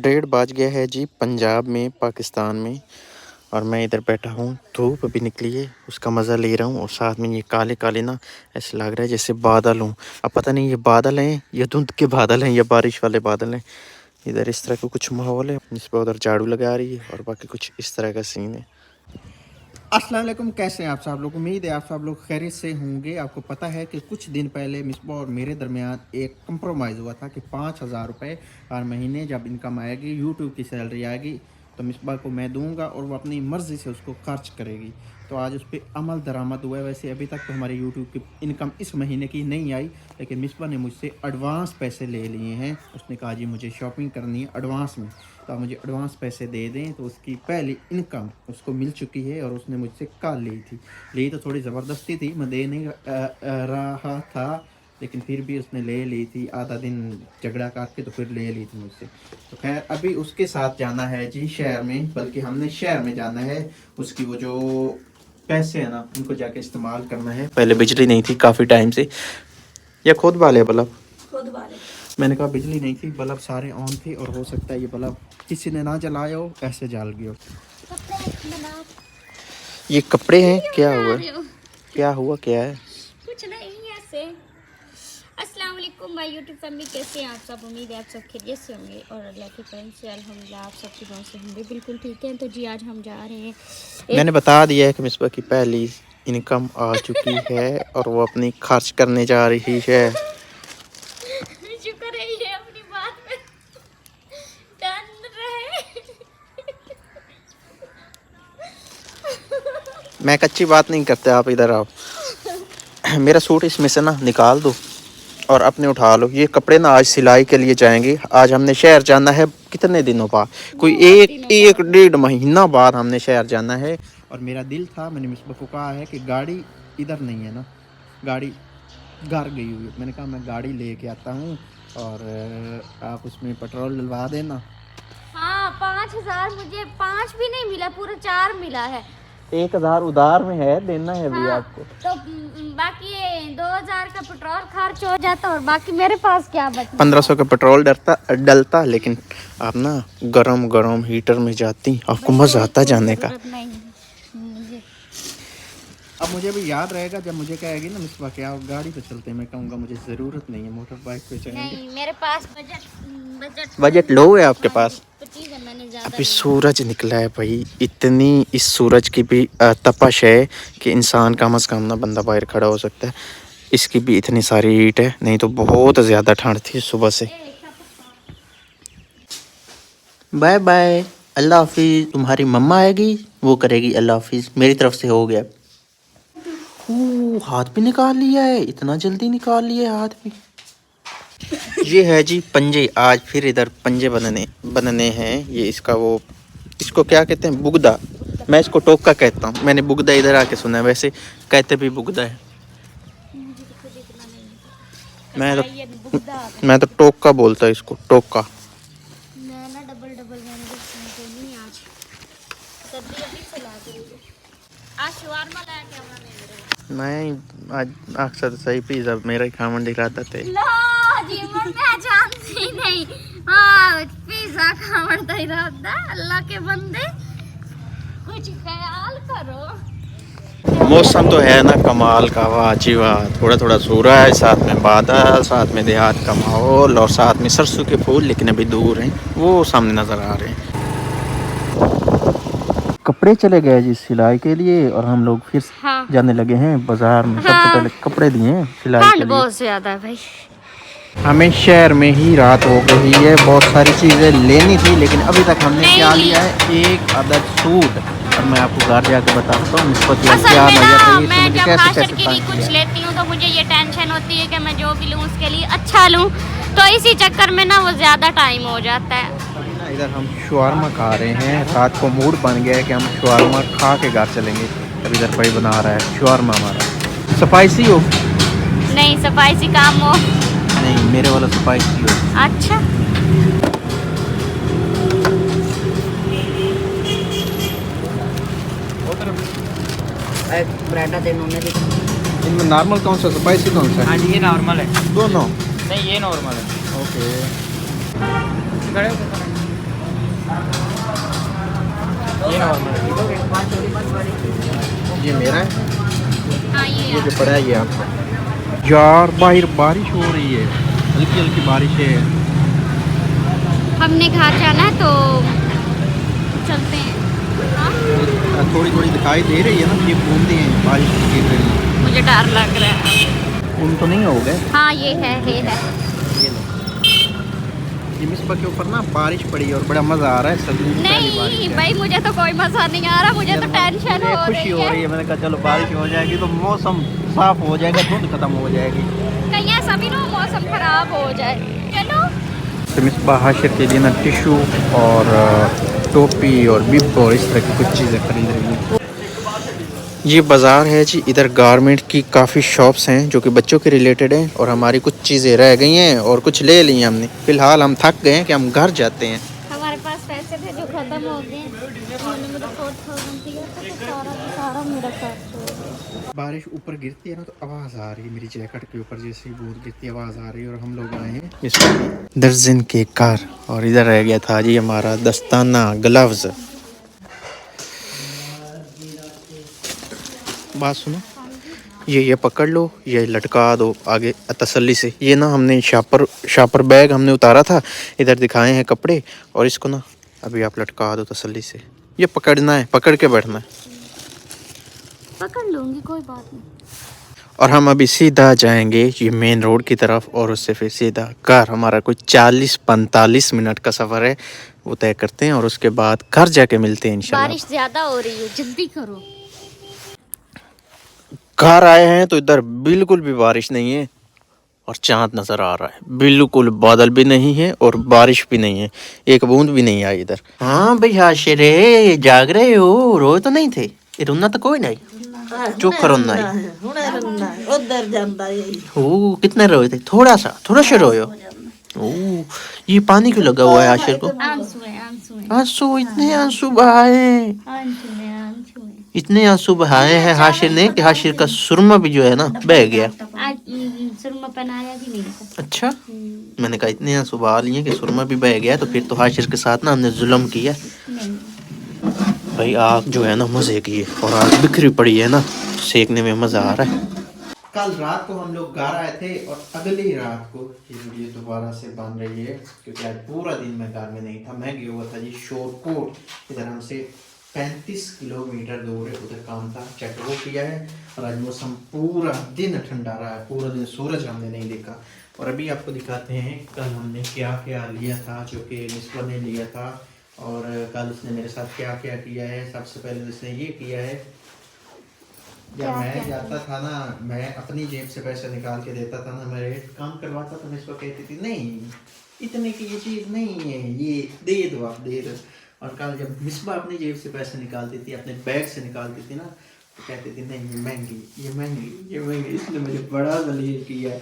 1:30 बज गया है जी पंजाब में, पाकिस्तान में। और मैं इधर बैठा हूँ, धूप अभी निकली है, उसका मज़ा ले रहा हूँ। और साथ में ये काले काले ना ऐसे लग रहा है जैसे बादल हों। अब पता नहीं ये बादल हैं या धुंध के बादल हैं या बारिश वाले बादल हैं। इधर इस तरह का कुछ माहौल है, जिस पर उधर झाड़ू लगा रही है और बाकी कुछ इस तरह का सीन है। अस्सलाम वालेकुम, कैसे हैं आप सब लोग। उम्मीद है आप सब लोग खैरियत से होंगे। आपको पता है कि कुछ दिन पहले मिसबा और मेरे दरमियान एक कंप्रोमाइज़ हुआ था कि 5,000 रुपये हर महीने जब इनकम आएगी, यूट्यूब की सैलरी आएगी तो मिसबा को मैं दूंगा और वो अपनी मर्ज़ी से उसको खर्च करेगी। तो आज उस पर अमल दरामद हुआ है। वैसे अभी तक तो हमारे यूट्यूब की इनकम इस महीने की नहीं आई, लेकिन मिसबा ने मुझसे एडवांस पैसे ले लिए हैं। उसने कहा जी मुझे शॉपिंग करनी है एडवांस में, तो आप मुझे एडवांस पैसे दे दें। तो उसकी पहली इनकम उसको मिल चुकी है और उसने मुझसे कल ली तो थोड़ी ज़बरदस्ती थी, मैं दे नहीं रहा था, लेकिन फिर भी उसने ले ली थी। आधा दिन झगड़ा करके तो फिर ले ली थी मुझसे। तो खैर अभी उसके साथ जाना है जी शहर में, बल्कि हमने शहर में जाना है। उसकी वो जो पैसे हैं ना उनको जाके इस्तेमाल करना है। पहले बिजली नहीं थी काफ़ी टाइम से, या खुद वाले बल्ब, खुद वाले। मैंने कहा बिजली नहीं थी, बल्ब सारे ऑन थे और हो सकता है ये बल्ब किसी ने ना जलाया हो, ऐसे जल गया हो। ये कपड़े हैं। क्या हुआ, क्या हुआ, क्या है? कुछ नहीं ऐसे। अस्सलाम वालेकुम माय यूट्यूब फैमिली, कैसे हैं आप सब। उम्मीद है आप सब खैरियत से होंगे और अल्लाह की करम से अल्हम्दुलिल्लाह आप सबकी दुआ से हम भी बिल्कुल ठीक हैं। तो जी आज हम जा रहे हैं मैंने बता दिया है कि मिसबा की पहली इनकम आ चुकी है और वो अपनी खर्च करने जा रही है। शुक्र है ये अपनी बात में डन रहे। मैं कच्ची बात नहीं करते, आप इधर आओ। मेरा सूट इसमें से ना निकाल दो और अपने उठा लो। ये कपड़े ना आज सिलाई के लिए जाएंगे। आज हमने शहर जाना है कितने दिनों बाद, कोई एक 1.5 महीना बाद हमने शहर जाना है। और मेरा दिल था, मैंने मिसबा को कहा है कि गाड़ी इधर नहीं है ना, गाड़ी घर गई हुई है। मैंने कहा मैं गाड़ी लेके आता हूँ और आप उसमें पेट्रोल डलवा देना। हाँ 5,000 मुझे 5 भी नहीं मिला, पूरा 4 मिला है। 1,000 उधार में है, देना है अभी हाँ, आपको। तो बाकी 2,000 का पेट्रोल खर्च हो जाता और बाकी मेरे पास क्या बचता। 1500 का पेट्रोल डलता, लेकिन आप ना गरम गरम हीटर में जाती, आपको मजा आता जाने का। अब मुझे भी याद रहेगा जब मुझे कहेगी ना मिसबा क्या गाड़ी पे चलते हैं, मैं कहूँगा मुझे ज़रूरत नहीं है, मोटर बाइक पे चलेंगे। नहीं मेरे पास बजट लो है आपके पास। मैंने अभी सूरज निकला है भाई, इतनी इस सूरज की भी तपश है कि इंसान कम से कम ना बंदा बाहर खड़ा हो सकता है। इसकी भी इतनी सारी हीट है, नहीं तो बहुत ज़्यादा ठंड थी सुबह से। बाय बाय, अल्लाह हाफिज़। तुम्हारी मम्मा आएगी वो करेगी अल्लाह हाफिज़, मेरी तरफ से हो गया। हाथ भी निकाल लिया है, इतना जल्दी निकाल लिया है हाथ भी। ये है जी पंजे, आज फिर इधर पंजे बनने हैं। ये इसका वो, इसको क्या कहते हैं, बुगदा। मैं इसको टोका कहता हूँ, मैंने बुगदा इधर आके सुना है, वैसे कहते भी बुगदा है। मैं तो टोका बोलता है इसको, टोका। मैं आज अक्सर सही पिज़्ज़ा मेरा ही खावन इरादा थे। नहीं हाँ पिज़्ज़ा खावन तो इरादा, अल्लाह के बंदे कुछ ख्याल करो। मौसम तो है ना कमाल का, वाह जी वाह। थोड़ा थोड़ा सूरज, साथ में बादल, साथ में देहात का माहौल और साथ में सरसों के फूल, लेकिन अभी दूर हैं, वो सामने नज़र आ रहे हैं। कपड़े चले गए जी सिलाई के लिए और हम लोग फिर जाने लगे हैं बाजार में। सबसे पहले कपड़े दिए हैं सिलाई के लिए। बहुत ज्यादा भाई, हमें शहर में ही रात हो गई है, बहुत सारी चीज़ें लेनी थी, लेकिन अभी तक हमने क्या लिया है, एक अदद सूट। और मैं आपको घर जाके बताता हूँ इसको क्या मैं जब हाशर के लिए कुछ लेती हूँ तो मुझे ये टेंशन होती है कि मैं जो भी लूँ उसके लिए अच्छा लूँ, तो इसी चक्कर में ना वो ज़्यादा टाइम हो जाता है। इधर हम शवारमा खा रहे हैं, रात को मूड बन गया है कि हम शवारमा खा के घर चलेंगे। अब इधर भाई बना रहा है शवारमा हमारा। स्पाइसी हो? नहीं स्पाइसी काम हो नहीं, मेरे वाला स्पाइसी हो। अच्छा इनमें नॉर्मल कौन सा, स्पाइसी कौन सा? हाँ जी ये नॉर्मल है। दोनों? नहीं ये नॉर्मल है। ओके। ये मेरा है, हाँ ये जो पड़ा है ये आपका। यार बाहर बारिश हो रही है, हल्की हल्की बारिश है। हमने घर जाना है तो चलते हैं। हाँ थोड़ी थोड़ी दिखाई दे रही है ना, ये बूंदी हैं बारिश की गिर रही है। मुझे डर लग रहा है। उन तो नहीं हो गए। हाँ ये है ये लो, ये मिसबा के ऊपर ना बारिश पड़ी और बड़ा मज़ा आ रहा है। सभी पहली बारिश नहीं है। भाई, मुझे तो कोई मज़ा नहीं आ रहा, मुझे तो टेंशन हो खुशी हो रही है। मैंने कहा चलो बारिश हो जाएगी तो मौसम साफ हो जाएगा, धुंध खत्म हो जाएगी। कहीं ऐसा भी ना मौसम खराब हो जाए। चलो तो मिसबा हाशिर के लिए ना टिशू और टोपी और बिब और इस तरह की कुछ चीज़ें खरीद रही है। ये बाज़ार है जी, इधर गारमेंट की काफ़ी शॉप्स हैं जो कि बच्चों के रिलेटेड हैं, और हमारी कुछ चीज़ें रह गई हैं और कुछ ले ली हैं हमने। फ़िलहाल हम थक गए हैं कि हम घर जाते हैं। हमारे पास पैसे थे जो खत्म हो गए। उन्होंने मुझे 4000 दिया था तो सारा का सारा मेरा खर्च हो गया। बारिश ऊपर गिरती है ना तो आवाज़ आ रही है, मेरी जैकेट के ऊपर जैसे ही बूंद गिरती है आवाज़ आ रही है। और हम लोग आए हैं इसमें दर्जन के कार, और इधर रह गया था जी हमारा दस्ताना, ग्लव्स। बात सुनो, ये पकड़ लो, ये लटका दो आगे तसल्ली से। ये ना हमने शापर बैग हमने उतारा था, इधर दिखाए हैं कपड़े, और इसको ना अभी आप लटका दो तसल्ली से। ये पकड़ना है, पकड़ के बैठना है। पकड़ लूंगी, कोई बात नहीं। और हम अभी सीधा जाएंगे ये मेन रोड की तरफ, और उससे फिर सीधा घर। हमारा कोई 40-45 मिनट का सफ़र है, वो तय करते हैं और उसके बाद घर जाके मिलते हैं इंशाल्लाह। बारिश ज्यादा हो रही है, जल्दी करो। घर आए हैं तो इधर बिल्कुल भी बारिश नहीं है, और चांद नज़र आ रहा है। बिल्कुल बादल भी नहीं है और बारिश भी नहीं है, एक बूंद भी नहीं आई इधर। हाँ भाई हाशिरे, जाग रहे हो? रोए तो नहीं थे? ये रोना तो कोई नहीं, चुप रोना है। उधर जाता है। ओ कितने रोए थे? थोड़ा सा रोए हो? ओ ये पानी क्यों लगा हुआ है हाशिर को? आंसू है, आंसू है, आंसू? इतने आंसू बहाए? आंसू है, आंसू है। इतने आंसू बहाए हैं हाशिर ने कि हाशिर का सुरमा भी जो है ना बह गया। आज सुरमा पहनाया भी नहीं था। अच्छा, मैंने कहा इतने आंसू बहा लिए कि सुरमा भी बह गया, तो फिर तो हाशिर के साथ ना हमने जुल्म किया। नहीं। भाई आग जो है ना मज़े की है, और आग बिखरी पड़ी है ना, सेकने में मज़ा आ रहा है। कल रात को हम लोग घर आए थे, और अगली रात को ये वीडियो दोबारा से बन रही है क्योंकि आज पूरा दिन मैं घर में नहीं था। मैं गया हुआ था जी शोरकोट, इधर हमसे 35 किलोमीटर दूर है, उधर काम था, चेक वो किया है। और आज मौसम पूरा दिन ठंडा रहा है, पूरा दिन सूरज हमने नहीं देखा। और अभी आपको दिखाते हैं कल हमने क्या क्या लिया था, जो कि मिसबा ने लिया था, और कल उसने मेरे साथ क्या क्या किया है। सबसे पहले उसने ये किया है, जब मैं जाता था ना, मैं अपनी जेब से पैसे निकाल के देता था ना, मैं काम करवाता था, मैं इसको कहती थी नहीं इतने की ये चीज़ नहीं है, ये दे दो, आप दे दो। और कल जब मिसबा अपनी जेब से पैसे निकालती थी, अपने बैग से निकालती थी ना, तो कहती थी नहीं ये महंगी, ये महंगी, ये महंगी। इसने मुझे बड़ा जलील किया।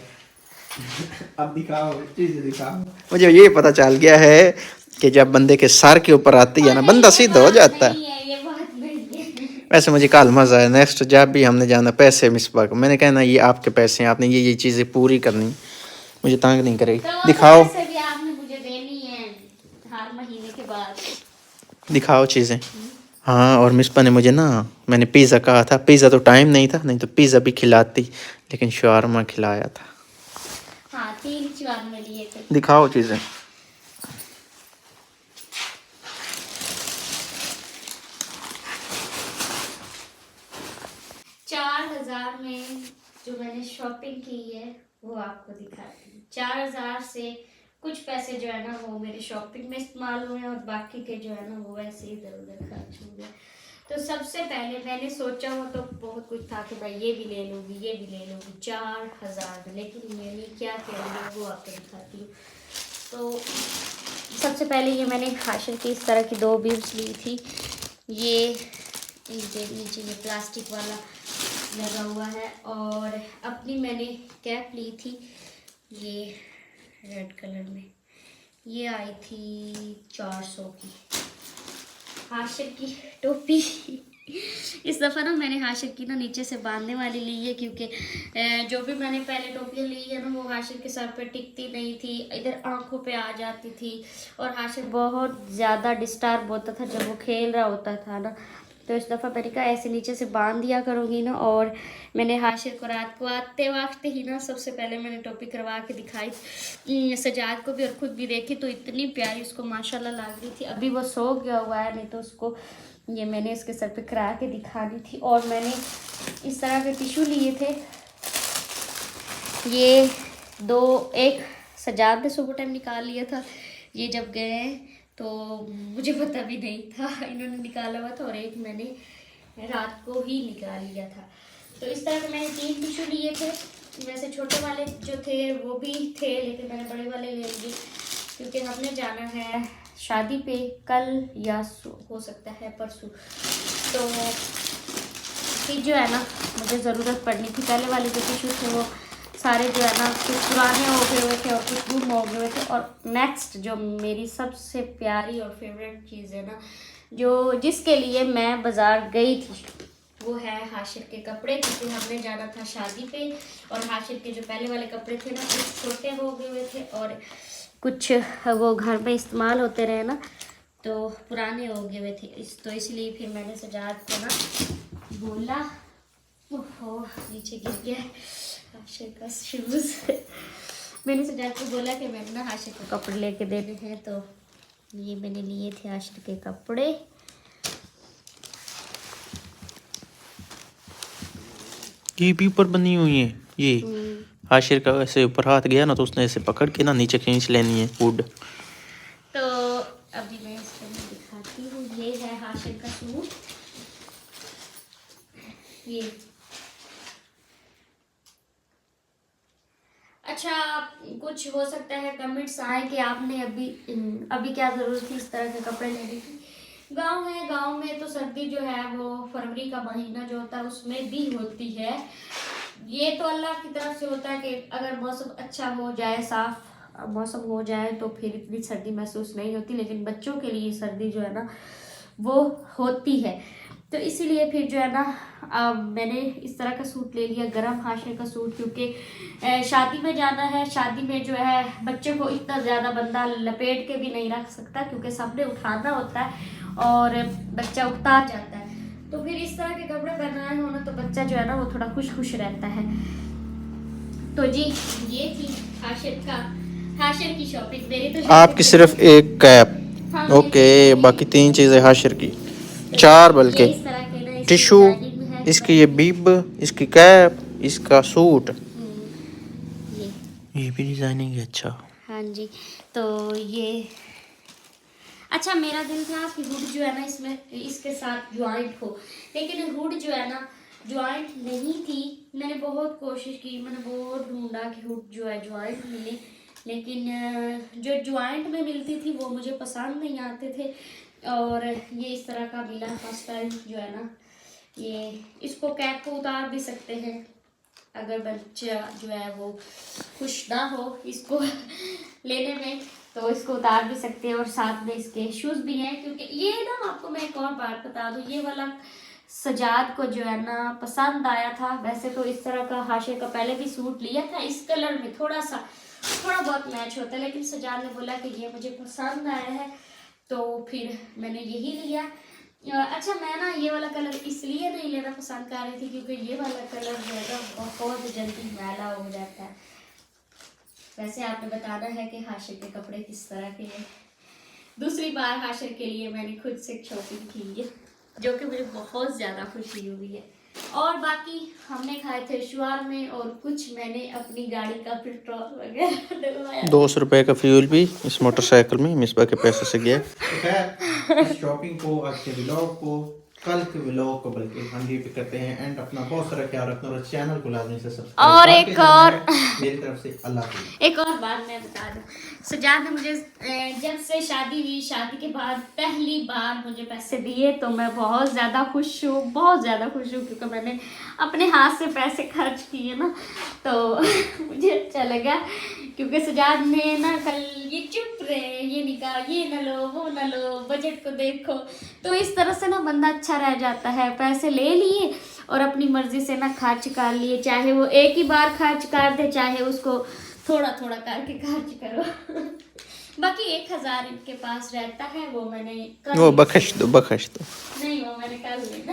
अब दिखाओ चीज़ दिखाओ। मुझे ये पता चल गया है कि जब बंदे के सर के ऊपर आती है ना, बंदा सीधा हो जाता है। ये बात नहीं है। वैसे मुझे कल मज़ा आया। नेक्स्ट जब भी हमने जाना, पैसे मिसबा को मैंने कहना ये आपके पैसे हैं, आपने ये चीज़ें पूरी करनी, मुझे तंग नहीं करेगी। तो दिखाओ, पैसे भी आपने मुझे देनी है हर महीने के बाद। दिखाओ चीज़ें। हाँ, और मिसबा ने मुझे ना, मैंने पिज़्ज़ा कहा था, पिज़्ज़ा तो टाइम नहीं था, नहीं तो पिज़्ज़ा भी खिलाती, लेकिन शावरमा खिलाया था। हाँ 3-4 में लिए थे। दिखाओ चीज़ें। 4000 में जो मैंने शॉपिंग की है वो आपको दिखाती हूँ। 4000 से कुछ पैसे जो है ना वो मेरे शॉपिंग में इस्तेमाल हुए और बाकी के जो है ना वो वैसे ही इधर उधर खर्च हो गए। तो सबसे पहले मैंने सोचा हुआ तो बहुत कुछ था कि भाई ये भी ले लूँगी, ये भी ले लूँगी 4000 में, लेकिन मैंने क्या क्या लिया वो आपको दिखाती हूँ। तो सबसे पहले ये मैंने हाशिर की इस तरह की 2 बीब्स ली थी। ये नीचे ये प्लास्टिक वाला लगा हुआ है, और अपनी मैंने कैप ली थी ये रेड कलर में, ये आई थी 400 की। हाशिर की टोपी इस दफ़ा ना मैंने हाशिर की ना नीचे से बांधने वाली ली है, क्योंकि जो भी मैंने पहले टोपियाँ ली है ना वो हाशिर के सर पे टिकती नहीं थी, इधर आंखों पे आ जाती थी और हाशिर बहुत ज़्यादा डिस्टर्ब होता था जब वो खेल रहा होता था ना। तो इस दफ़ा मैंने कहा ऐसे नीचे से बांध दिया करूँगी ना। और मैंने हाशिर को रात को आते वक्त ही ना सबसे पहले मैंने टोपी करवा के दिखाई सजाद को भी और ख़ुद भी देखी, तो इतनी प्यारी उसको माशाल्लाह लग रही थी। अभी वो सो गया हुआ है, नहीं तो उसको ये मैंने इसके सर पे करा के दिखानी थी। और मैंने इस तरह के टिशू लिए थे, ये एक सजाद ने सुबह टाइम निकाल लिया था, ये जब गए तो मुझे पता भी नहीं था इन्होंने निकाला हुआ था, और एक मैंने रात को ही निकाल लिया था। तो इस तरह के मैंने 3 टिशू लिए थे। वैसे छोटे वाले जो थे वो भी थे, लेकिन मैंने बड़े वाले ले लिए क्योंकि हमने जाना है शादी पे कल या हो सकता है परसों। तो फिर जो है ना मुझे ज़रूरत पड़नी थी। पहले वाले जो टिशू थे वो सारे जो है ना कुछ पुराने हो गए हुए थे और कुछ गुम हो गए हुए थे। और नेक्स्ट जो मेरी सबसे प्यारी और फेवरेट चीज़ है ना, जो जिसके लिए मैं बाज़ार गई थी, वो है हाशिर के कपड़े, क्योंकि हमने जाना था शादी पे। और हाशिर के जो पहले वाले कपड़े थे ना कुछ छोटे हो गए हुए थे और कुछ वो घर में इस्तेमाल होते रहे ना तो पुराने हो गए हुए थे। तो इसलिए फिर मैंने सजाद को ना बोला, ओहो नीचे गिर गया हाशिर का शूज़ मैंने सजाद को बोला कि मैंने ना हाशिर को कपड़े लेके देने हैं, तो ये मैंने लिए थे हाशिर के कपड़े। ये भी ऊपर बनी हुई है। ये हाशिर का ऐसे ऊपर हाथ गया ना तो उसने ऐसे पकड़ के ना नीचे खींच लेनी है वुड। तो अभी मैं इसको दिखाती हूँ। ये है हाशिर का सूट। ये अच्छा, कुछ हो सकता है कमेंट्स आए कि आपने अभी क्या ज़रूरत थी इस तरह के कपड़े लेने की। गांव है, गांव में तो सर्दी जो है वो फरवरी का महीना जो होता है उसमें भी होती है। ये तो अल्लाह की तरफ से होता है कि अगर मौसम अच्छा हो जाए, साफ मौसम हो जाए तो फिर इतनी सर्दी महसूस नहीं होती, लेकिन बच्चों के लिए सर्दी जो है ना वो होती है। तो इसीलिए फिर जो है ना मैंने इस तरह का सूट ले लिया, गरम हाशिर का सूट, क्योंकि शादी में जाना है। शादी में जो है बच्चे को इतना ज़्यादा बंदा लपेट के भी नहीं रख सकता, क्योंकि सबने उठाना होता है और बच्चा उकता जाता है। तो फिर इस तरह के कपड़े पहनाए हो ना तो बच्चा जो है ना वो थोड़ा खुश खुश रहता है। तो जी ये थी हाशिर की शॉपिंग। मेरी तो आपकी सिर्फ एक कैप, हाँ, ओके, बाकी 3 चीज़ें हाशिर की, 4 बल्कि, इस तरह के ना टिशू, इसकी ये बिब, इसकी कैप, इसका सूट। ये भी डिजाइनिंग है। अच्छा हाँ जी, तो ये अच्छा मेरा दिल था कि हुड जो है ना इसमें इसके साथ ज्वाइंट हो, लेकिन हुड जो है ना ज्वाइंट नहीं थी। मैंने बहुत कोशिश की, मैंने बहुत ढूंढा कि हुड जो है ज्वाइंट मिले, लेकिन जो ज्वाइंट में मिलती थी वो मुझे पसंद नहीं आते थे। और ये इस तरह का मिला फर्स्ट टाइम जो है ना, ये इसको कैप को उतार भी सकते हैं अगर बच्चा जो है वो खुश ना हो इसको लेने में, तो इसको उतार भी सकते हैं। और साथ में इसके शूज़ भी हैं, क्योंकि ये ना आपको मैं एक और बात बता दूँ, ये वाला सजाद को जो है ना पसंद आया था। वैसे तो इस तरह का हाशिर का पहले भी सूट लिया था इस कलर में, थोड़ा बहुत मैच होता है, लेकिन सजाद ने बोला कि ये मुझे पसंद आया है तो फिर मैंने यही लिया। अच्छा मैं ना ये वाला कलर इसलिए नहीं लेना पसंद कर रही थी क्योंकि ये वाला कलर जो है ना बहुत जल्दी मैला हो जाता है। वैसे आपने बताना है कि हाशिर के कपड़े किस तरह के हैं। दूसरी बार हाशिर के लिए मैंने खुद से शॉपिंग की है, जो कि मुझे बहुत ज़्यादा खुशी हुई है। और बाकी हमने खाए थे शुआर में, और कुछ मैंने अपनी गाड़ी का पेट्रोल वगैरह डलवाया। 200 रुपये का फ्यूल भी इस मोटरसाइकिल में मिसबा के पैसे से गया। तो खैर इस शॉपिंग को, आज के व्लॉग को, कल के व्लॉग को बल्कि हम ये भी करते हैं एंड अपना बहुत सारा ख्याल रखना और चैनल को लाजमी से सब्सक्राइब और करके एक जाना और है। मेरी तरफ से अल्लाह हाफ़िज़। एक और बात मैं बता दूं, सजाद ने मुझे जब से शादी हुई, शादी के बाद पहली बार मुझे पैसे दिए तो मैं बहुत ज़्यादा खुश हूँ, क्योंकि मैंने अपने हाथ से पैसे खर्च किए ना, तो मुझे अच्छा लगा। क्योंकि सजाद ने ना कल ये चुप रहे, ये निकाल, ये न लो, वो न लो, बजट को देखो, तो इस तरह से ना बंदा अच्छा रह जाता है। पैसे ले लिए और अपनी मर्जी से ना खर्च कर लिए, चाहे वो एक ही बार खर्च कर दे, चाहे उसको थोड़ा थोड़ा करके खर्च करो। बाकी 1000 इनके पास रहता है, वो मैंने वो बख्श दो नहीं, वो मैंने कर लेना।